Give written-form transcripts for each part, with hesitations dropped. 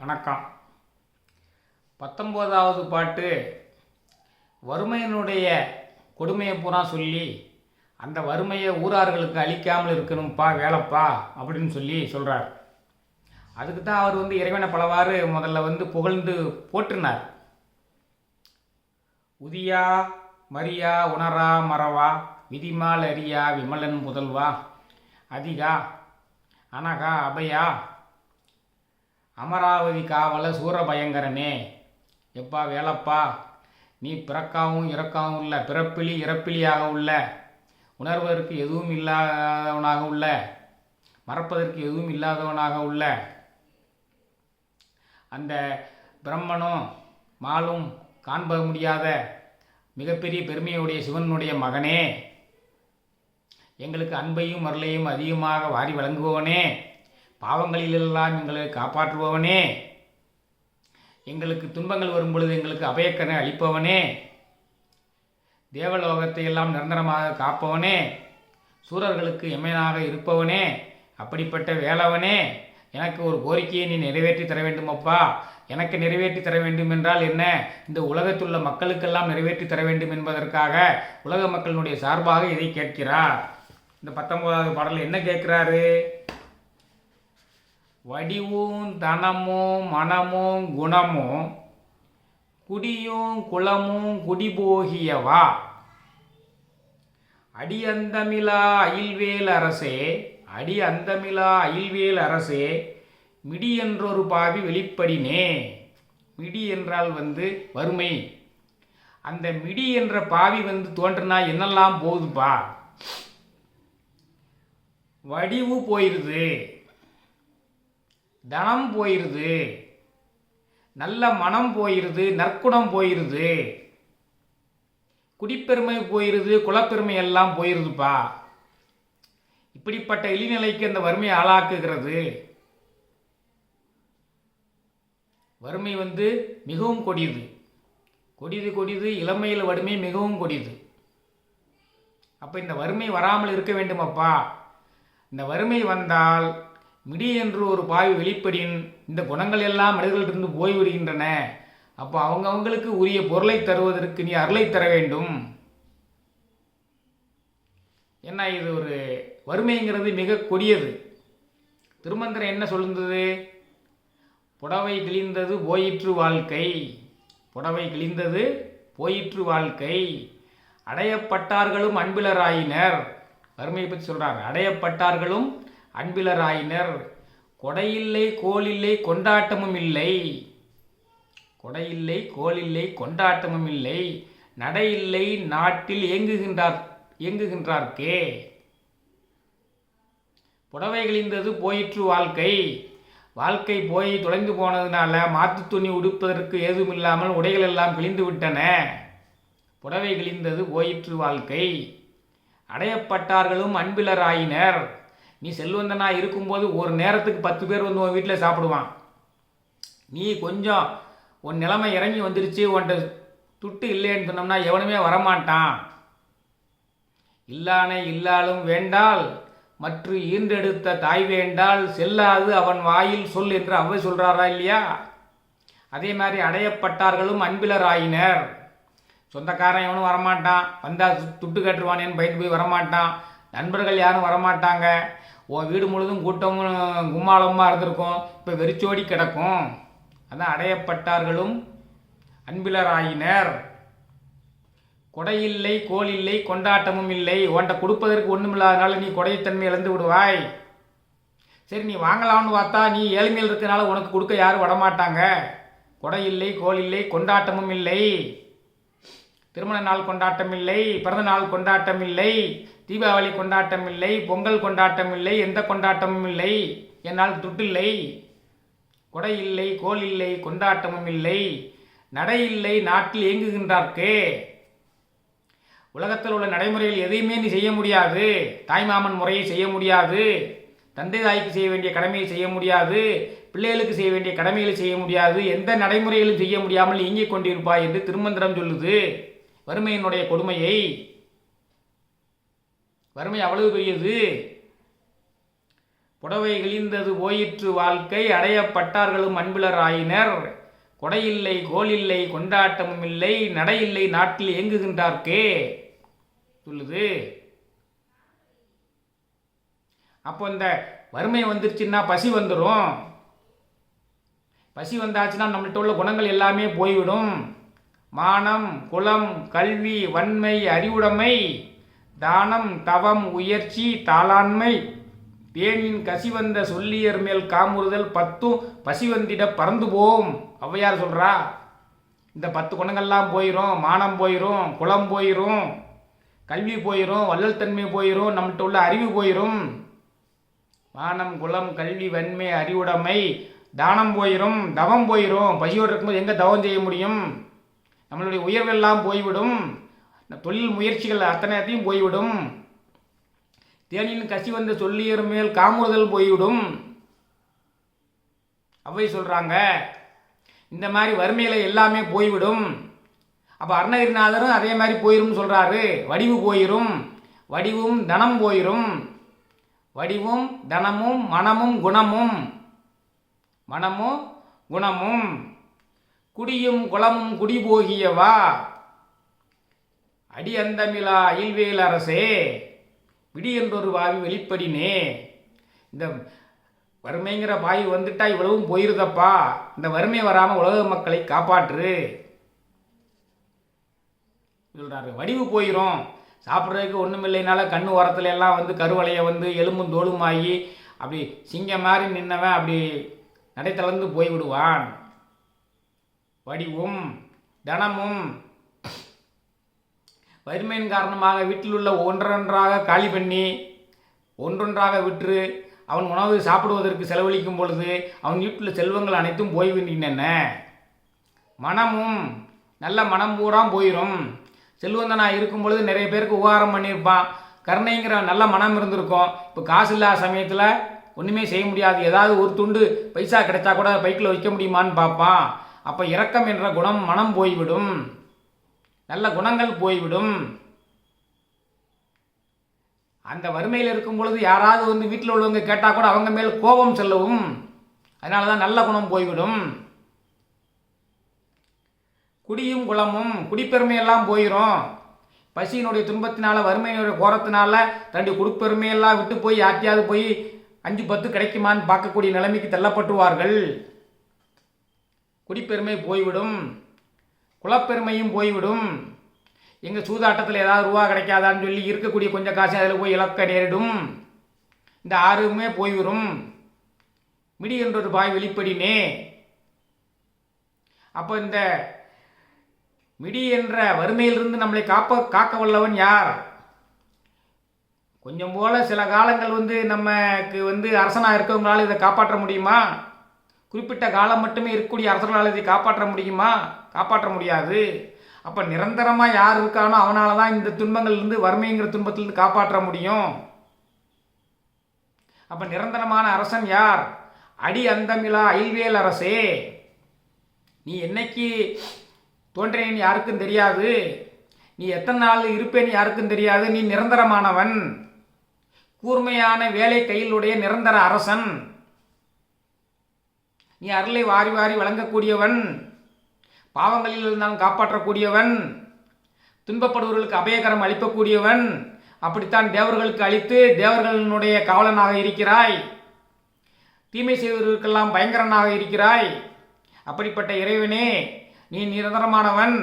வணக்கம். 19வது பாட்டு வறுமையினுடைய கொடுமையை பூரா சொல்லி அந்த வறுமையை ஊரார்களுக்கு அளிக்காமல் இருக்கணும்ப்பா வேலைப்பா அப்படின்னு சொல்கிறார். அதுக்கு தான் அவர் இறைவனை பலவாறு முதல்ல புகழ்ந்து போற்றினார். உதியா மரியா உணரா மறவா விதிமால் அரியா விமலன் புதல்வா அதிகா அனகா அபயா அமராவதி காவல சூரபயங்கரனே, எப்பா வேலப்பா, நீ பிறக்காவும் இறக்காவும் உள்ள, பிறப்பிலி இறப்பிலியாக உள்ள, உணர்வதற்கு எதுவும் இல்லாதவனாக உள்ள, மறப்பதற்கு எதுவும் இல்லாதவனாக உள்ள அந்த பிரம்மனும் மாலும் காண்ப முடியாத மிகப்பெரிய பெருமையுடைய சிவனுடைய மகனே, எங்களுக்கு அன்பையும் அருளையும் அதிகமாக வாரி வழங்குபவனே, பாவங்களிலெல்லாம் எங்களை காப்பாற்றுபவனே, எங்களுக்கு துன்பங்கள் வரும்பொழுது எங்களுக்கு அபயக்கனை அளிப்பவனே, தேவலோகத்தை எல்லாம் நிரந்தரமாக காப்பவனே, சூரர்களுக்கு எமையனாக இருப்பவனே, அப்படிப்பட்ட வேலவனே, எனக்கு ஒரு கோரிக்கையை நீ நிறைவேற்றி தர வேண்டுமப்பா. எனக்கு நிறைவேற்றி தர வேண்டும் என்றால் என்ன? இந்த உலகத்துள்ள மக்களுக்கெல்லாம் நிறைவேற்றி தர வேண்டும் என்பதற்காக உலக மக்களினுடைய சார்பாக இதை கேட்கிறார். இந்த 19வது பாடலில் என்ன கேட்கிறாரு? வடிவும் தனமும் மனமும் குணமும் குடியும் குளமும் குடிபோகியவா அடி அந்தமிலா அயில்வேல் அரசே, அடி அந்தமிலா அயில்வேல் அரசே, மிடி என்றொரு பாவி வெளிப்படினே. மிடி என்றால் வறுமை. அந்த மிடி என்ற பாவி தோன்றுனா என்னெல்லாம் போகுதுப்பா? வடிவு போயிடுது, தனம் போயிடுது, நல்ல மனம் போயிடுது, நற்குணம் போயிடுது, குடிப்பெருமை போயிடுது, குலப்பெருமை எல்லாம் போயிடுதுப்பா. இப்படிப்பட்ட இழிநிலைக்கு அந்த வறுமையை ஆளாக்குகிறது. வறுமை மிகவும் கொடியது. கொடிது இளமையில் வறுமை மிகவும் கொடியது. அப்போ இந்த வறுமை வராமல் இருக்க வேண்டுமப்பா. இந்த வறுமை வந்தால் மிடி என்று ஒரு பாவி வெளிப்படின் இந்த குணங்கள் எல்லாம் மனிதர்களிருந்து போய்விடுகின்றன. அப்போ அவங்களுக்கு உரிய பொருளை தருவதற்கு நீ அருளை தர வேண்டும். ஏன்னா இது ஒரு வறுமைங்கிறது மிக கொடியது. திருமந்திரம் என்ன சொல்லுந்தது? புடவை கிழிந்தது போயிற்று வாழ்க்கை, புடவை கிழிந்தது போயிற்று வாழ்க்கை, அடையப்பட்டார்களும் அன்பிலராயினர். வறுமையை பற்றி சொல்கிறார். அடையப்பட்டார்களும் அன்பிலராயினர், கொடையில்லை கோலில்லை கொண்டாட்டமும் இல்லை, கொடையில்லை கோலில்லை கொண்டாட்டமும் இல்லை, நடையில்லை நாட்டில் இயங்குகின்றார்க்கே. புடவை கிழிந்தது போயிற்று வாழ்க்கை, வாழ்க்கை போய் தொலைந்து போனதுனால மாற்று துணி உடுப்பதற்கு ஏதும் இல்லாமல் உடைகள் எல்லாம் கிழிந்து விட்டன. புடவை கிழிந்தது போயிற்று வாழ்க்கை, அடையப்பட்டார்களும் அன்பிலராயினர். நீ செல்வந்தனா இருக்கும்போது ஒரு நேரத்துக்கு 10 பேர் உன் வீட்டில் சாப்பிடுவான். நீ கொஞ்சம் உன் நிலைமை இறங்கி வந்துருச்சு, உன்ட்ட துட்டு இல்லைன்னு சொன்னோம்னா எவனுமே வரமாட்டான். இல்லானை இல்லாலும் வேண்டால் மற்ற ஈன்றெடுத்த தாய் வேண்டால் செல்லாது அவன் வாயில் சொல் என்று அவ்வை சொல்கிறாரா இல்லையா? அதே மாதிரி அடையப்பட்டார்களும் அன்பிலராயினர். சொந்தக்காரன் எவனும் வரமாட்டான், வந்தால் துட்டு கட்டுருவானேன்னு பயந்து போய் வரமாட்டான். நண்பர்கள் யாரும் வரமாட்டாங்க. உன் வீடு முழுதும் கூட்டமும் கும்மாளமாக இருந்திருக்கும், இப்போ வெறிச்சோடி கிடக்கும். அதான் அடையப்பட்டார்களும் அன்பிலராயினர். கொடையில்லை கோலில்லை கொண்டாட்டமும் இல்லை. உன்ட்ட கொடுப்பதற்கு ஒன்றும் இல்லாதனால நீ கொடைத்தன்மை இழந்து விடுவாய். சரி, நீ வாங்கலாம்னு பார்த்தா நீ ஏழ்மையில் இருக்கிறனால உனக்கு கொடுக்க யாரும் வரமாட்டாங்க. கொடையில்லை கோலில்லை கொண்டாட்டமும் இல்லை. திருமண நாள் கொண்டாட்டம் இல்லை, பிறந்த நாள் கொண்டாட்டம் இல்லை, தீபாவளி கொண்டாட்டம் இல்லை, பொங்கல் கொண்டாட்டம் இல்லை, எந்த கொண்டாட்டமும் இல்லை. என்னால் துட்டில்லை. கொடை இல்லை கோல் இல்லை கொண்டாட்டமும் இல்லை, நடை இல்லை நாட்டில் இயங்குகின்றார்க்கே. உலகத்தில் உள்ள நடைமுறைகள் எதையுமே நீ செய்ய முடியாது. தாய்மாமன் முறையை செய்ய முடியாது, தந்தை தாய்க்கு செய்ய வேண்டிய கடமையை செய்ய முடியாது, பிள்ளைகளுக்கு செய்ய வேண்டிய கடமைகளை செய்ய முடியாது, எந்த நடைமுறைகளும் செய்ய முடியாமல் இயங்கிக் கொண்டிருப்பாய் என்று திருமந்திரம் சொல்லுது. வறுமையினுடைய கொடுமையை. வறுமை அவ்வளவு பெரியது. புடவை கிழிந்தது போயிற்று வாழ்க்கை அடையப்பட்டார்களும் அன்பிலர் ஆயினர். கொடையில்லை கோலில்லை கொண்டாட்டமும் இல்லை நடையில்லை நாட்டில் இயங்குகின்றார்க்கே சொல்லுது. அப்போ இந்த வறுமை வந்துருச்சுன்னா பசி வந்துடும். பசி வந்தாச்சுன்னா நம்மள்கிட்ட உள்ள குணங்கள் எல்லாமே போய்விடும். மானம் குலம் கல்வி வன்மை அறிவுடைமை தானம் தவம் உயர்ச்சி தாளாண்மை தேனின் கசிவந்த சொல்லியர் மேல் காமுறுதல் 10 பசிவந்திட பறந்து போம். ஔவையார் சொல்றா, இந்த 10 குணங்கள்லாம் போயிடும். மானம் போயிடும், குலம் போயிடும், கல்வி போயிடும், வள்ளல் தன்மை போயிடும், நம்மள்கிட்ட உள்ள அறிவு போயிடும். மானம் குலம் கல்வி வன்மை அறிவுடைமை தானம் போயிடும், தவம் போயிடும். பசியோடு இருக்கும்போது எங்கே தவம் செய்ய முடியும்? நம்மளுடைய உயர்வெல்லாம் போய்விடும். தொழில் முயற்சிகள் அத்தனையத்தையும் போய்விடும். தேனின் கசி வந்த சொல்லியர் மேல் காமுறுதல் போய்விடும். அவை சொல்றாங்க, இந்த மாதிரி வறுமையில எல்லாமே போய்விடும். அப்போ அருணகிரிநாதரும் அதே மாதிரி போயிரும் சொல்றாரு. வடிவு போயிரும், வடிவும் தனம் போயிரும். வடிவும் தனமும் மனமும் குணமும், மனமும் குணமும் குடியும் குளமும் குடி போகியவா அடி அந்தமிழா அயில்வேல் அரசே விடி என்றொரு வாவி வெளிப்படினே. இந்த வறுமைங்கிற வாயு வந்துட்டா இவ்வளவும் போயிருதப்பா, இந்த வறுமை வராமல் உலக மக்களை காப்பாற்று சொல்றாரு. வடிவு போயிடும், சாப்பிட்றதுக்கு ஒன்றும் இல்லைனால கண்ணு உரத்துல எல்லாம் வந்து கருவளைய வந்து எலும்பும் தோளுமாகி அப்படி சிங்கம் மாதிரி நின்னவன் அப்படி நடை தளர்ந்து போய்விடுவான். வடிவும் தனமும் வறுமையின் காரணமாக வீட்டில் உள்ள ஒன்றொன்றாக காலி பண்ணி ஒன்றொன்றாக விற்று அவன் உணவு சாப்பிடுவதற்கு செலவழிக்கும் பொழுது அவன் வீட்டில் செல்வங்கள் அனைத்தும் போய்விடுகின்றன. மனமும் நல்ல மனம் பூரா போயிடும். செல்வந்தனாக இருக்கும் பொழுது நிறைய பேருக்கு உபகாரம் பண்ணியிருப்பான், கருணைங்கிற நல்ல மனம் இருந்திருக்கும். இப்போ காசு இல்லாத சமயத்தில் ஒன்றுமே செய்ய முடியாது. ஏதாவது ஒரு துண்டு பைசா கிடைச்சா கூட பைக்கில் வைக்க முடியுமான்னு பார்ப்பான். அப்போ இரக்கம் என்ற குணம் மனம் போய்விடும், நல்ல குணங்கள் போய்விடும். அந்த வறுமையில் இருக்கும் பொழுது யாராவது வந்து வீட்டில் உள்ளவங்க கேட்டால் கூட அவங்க மேல் கோபம் செல்லவும். அதனால தான் நல்ல குணம் போய்விடும். குடியும் குளமும் குடிப்பெருமையெல்லாம் போயிடும். பசியினுடைய துன்பத்தினால வறுமையினுடைய கோரத்தினால தன்னுடைய குடிப்பெருமையெல்லாம் விட்டு போய் யாத்தியாவது போய் 5-10 கிடைக்குமான்னு பார்க்கக்கூடிய நிலைமைக்கு தள்ளப்பட்டுவார்கள். குடிப்பெருமை போய்விடும், குலப்பெருமையும் போய்விடும். எங்கள் சூதாட்டத்தில் ஏதாவது ரூபா கிடைக்காதான்னு சொல்லி இருக்கக்கூடிய கொஞ்சம் காசு அதில் போய் இழக்க நேரிடும். இந்த 6மே போய்விடும். மிடி என்றொரு பாய் வெளிப்படினே. அப்போ இந்த மிடி என்ற வறுமையிலிருந்து நம்மளை காக்க வல்லவன் யார்? கொஞ்சம் போல சில காலங்கள் வந்து நமக்கு வந்து அரசனாக இருக்கவங்களால இதை காப்பாற்ற முடியுமா? குறிப்பிட்ட காலம் மட்டுமே இருக்கக்கூடிய அரசர்களால் இதை காப்பாற்ற முடியுமா? காப்பாற்ற முடியாது. அப்போ நிரந்தரமாக யார் இருக்கானோ அவனால தான் இந்த துன்பங்கள்லேருந்து வறுமைங்கிற துன்பத்திலிருந்து காப்பாற்ற முடியும். அப்போ நிரந்தரமான அரசன் யார்? அடி அந்தமிழா அயில்வேல் அரசே. நீ என்னைக்கு தோன்றினேன்னு யாருக்கும் தெரியாது, நீ எத்தனை நாள் இருப்பேன்னு யாருக்கும் தெரியாது. நீ நிரந்தரமானவன், கூர்மையான வேலை கையிலுடைய நிரந்தர அரசன். நீ அருளை வாரி வாரி வழங்கக்கூடியவன், பாவங்களில் இருந்தாலும் காப்பாற்றக்கூடியவன், துன்பப்படுவர்களுக்கு அபயகரம் அளிக்கக்கூடியவன். அப்படித்தான் தேவர்களுக்கு அளித்து தேவர்களுடைய காவலனாக இருக்கிறாய், தீமை செய்வதற்கெல்லாம் பயங்கரனாக இருக்கிறாய். அப்படிப்பட்ட இறைவனே, நீ நிரந்தரமானவன்,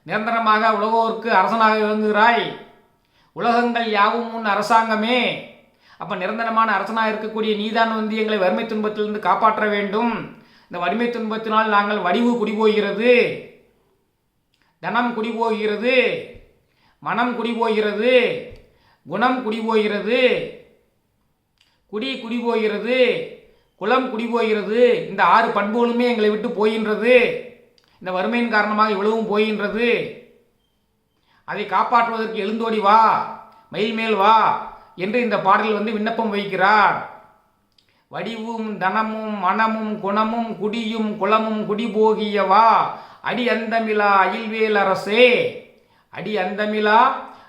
நிரந்தரமாக உலகோருக்கு அரசனாக விளங்குகிறாய். உலகங்கள் யாவும் உன் அரசாங்கமே. அப்போ நிரந்தரமான அரசனாக இருக்கக்கூடிய நீதான் வந்து எங்களை வறுமை துன்பத்திலிருந்து காப்பாற்ற வேண்டும். இந்த வறுமை துன்பத்தினால் நாங்கள் வடிவு குடிபோகிறது, தனம் குடிபோகிறது, மனம் குடிபோகிறது, குணம் குடிபோகிறது, குடிபோகிறது, குலம் குடிபோகிறது. இந்த 6 பண்புகளுமே எங்களை விட்டு போகின்றது. இந்த வறுமையின் காரணமாக இவ்வளவும் போகின்றது. அதை காப்பாற்றுவதற்கு எழுந்தோடி வா, மயில் மேல் வா என்று இந்த பாடலில் வந்து விண்ணப்பம் வைக்கிறார். வடிவும் தனமும் மனமும் குணமும் குடியும் குளமும் குடிபோகியவா அடி அந்தமிழா அயில்வேல் அரசே. அடி அந்தமிழா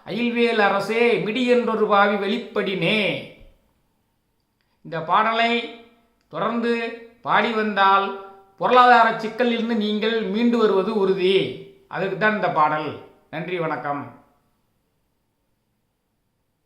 அயில்வேல் அரசே மிடி என்றொரு பாவி வெளிப்படினே. இந்த பாடலை தொடர்ந்து பாடி வந்தால் பொருளாதார சிக்கலிலிருந்து நீங்கள் மீண்டு வருவது உறுதி. அதுக்கு தான் இந்த பாடல். நன்றி, வணக்கம்.